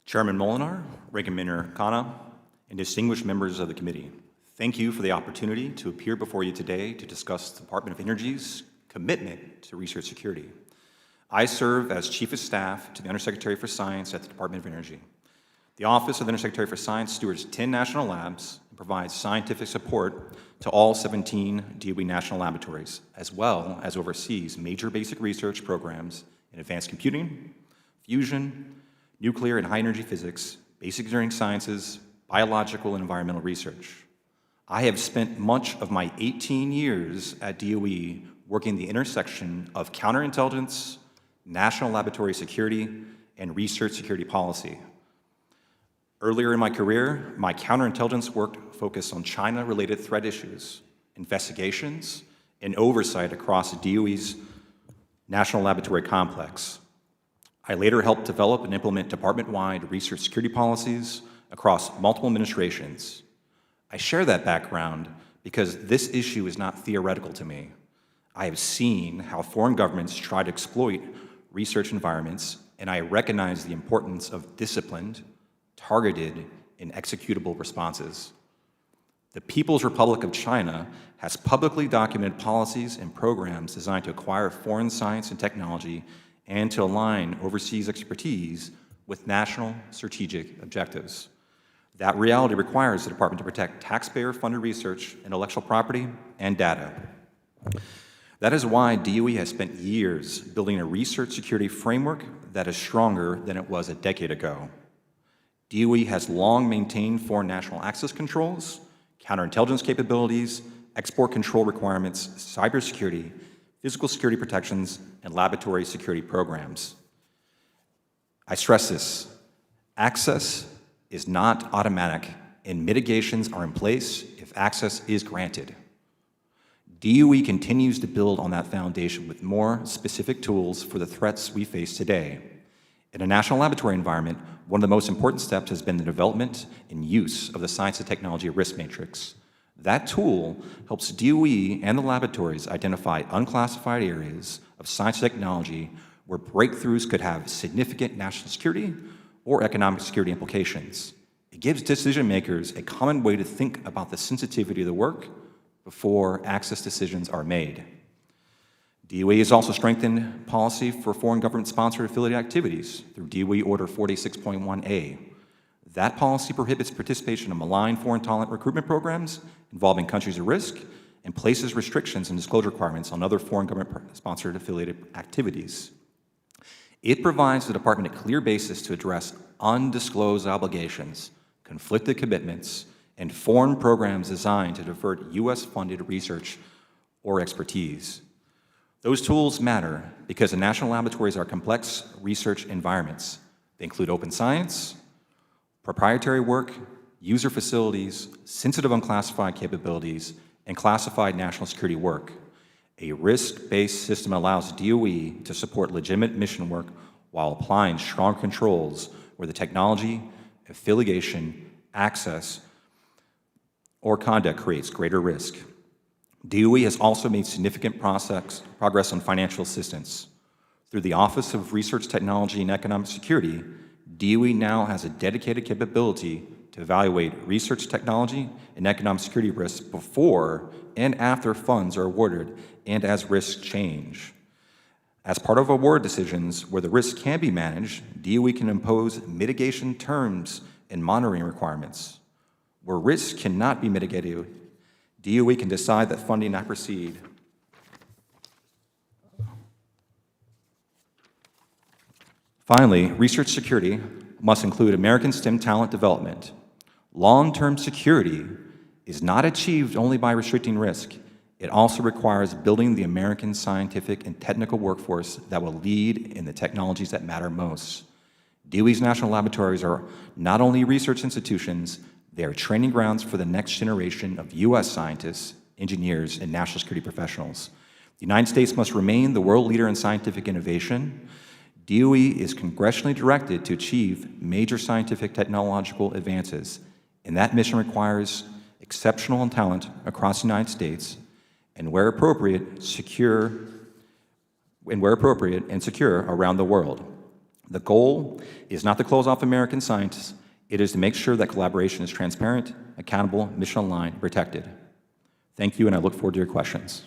Chairman Molinar, Ranking Member Khanna, and distinguished members of the committee, thank you for the opportunity to appear before you today to discuss the Department of Energy's commitment to research security. I serve as Chief of Staff to the Undersecretary for Science at the Department of Energy. The Office of the Undersecretary for Science stewards 10 national labs and provides scientific support to all 17 DOE national laboratories, as well as oversees major basic research programs in advanced computing, fusion, nuclear and high-energy physics, basic engineering sciences, biological and environmental research. I have spent much of my 18 years at DOE working the intersection of counterintelligence, national laboratory security, and research security policy. Earlier in my career, my counterintelligence work focused on China-related threat issues, investigations, and oversight across DOE's national laboratory complex. I later helped develop and implement department-wide research security policies across multiple administrations. I share that background because this issue is not theoretical to me. I have seen how foreign governments try to exploit research environments, and I recognize the importance of disciplined, targeted, and executable responses. The People's Republic of China has publicly documented policies and programs designed to acquire foreign science and technology and to align overseas expertise with national strategic objectives. That reality requires the department to protect taxpayer-funded research, intellectual property, and data. That is why DOE has spent years building a research security framework that is stronger than it was a decade ago. DOE has long maintained foreign national access controls, counterintelligence capabilities, export control requirements, cybersecurity, physical security protections, and laboratory security programs. I stress this: access is not automatic, and mitigations are in place if access is granted. DOE continues to build on that foundation with more specific tools for the threats we face today. In a national laboratory environment, one of the most important steps has been the development and use of the Science and Technology Risk Matrix. That tool helps DOE and the laboratories identify unclassified areas of science and technology where breakthroughs could have significant national security or economic security implications. It gives decision makers a common way to think about the sensitivity of the work before access decisions are made. DOE has also strengthened policy for foreign government-sponsored affiliated activities through DOE Order 46.1A. That policy prohibits participation in malign foreign-tolerant recruitment programs involving countries at risk and places restrictions and disclosure requirements on other foreign government-sponsored affiliated activities. It provides the department a clear basis to address undisclosed obligations, conflicted commitments, and foreign programs designed to divert U.S.-funded research or expertise. Those tools matter because the national laboratories are complex research environments. They include open science, proprietary work, user facilities, sensitive unclassified capabilities, and classified national security work. A risk-based system allows DOE to support legitimate mission work while applying strong controls where the technology, affiliation, access, or conduct creates greater risk. DOE has also made significant progress on financial assistance. Through the Office of Research Technology and Economic Security, DOE now has a dedicated capability to evaluate research technology and economic security risks before and after funds are awarded and as risks change. As part of award decisions where the risk can be managed, DOE can impose mitigation terms and monitoring requirements. Where risk cannot be mitigated, DOE can decide that funding not proceed. Finally, research security must include American STEM talent development. Long-term security is not achieved only by restricting risk. It also requires building the American scientific and technical workforce that will lead in the technologies that matter most. DOE's national laboratories are not only research institutions, they are training grounds for the next generation of U.S. scientists, engineers, and national security professionals. The United States must remain the world leader in scientific innovation. DOE is congressionally directed to achieve major scientific technological advances, and that mission requires exceptional talent across the United States, and where appropriate, secure and secure around the world. The goal is not to close off American scientists. It is to make sure that collaboration is transparent, accountable, mission-aligned, and protected. Thank you, and I look forward to your questions.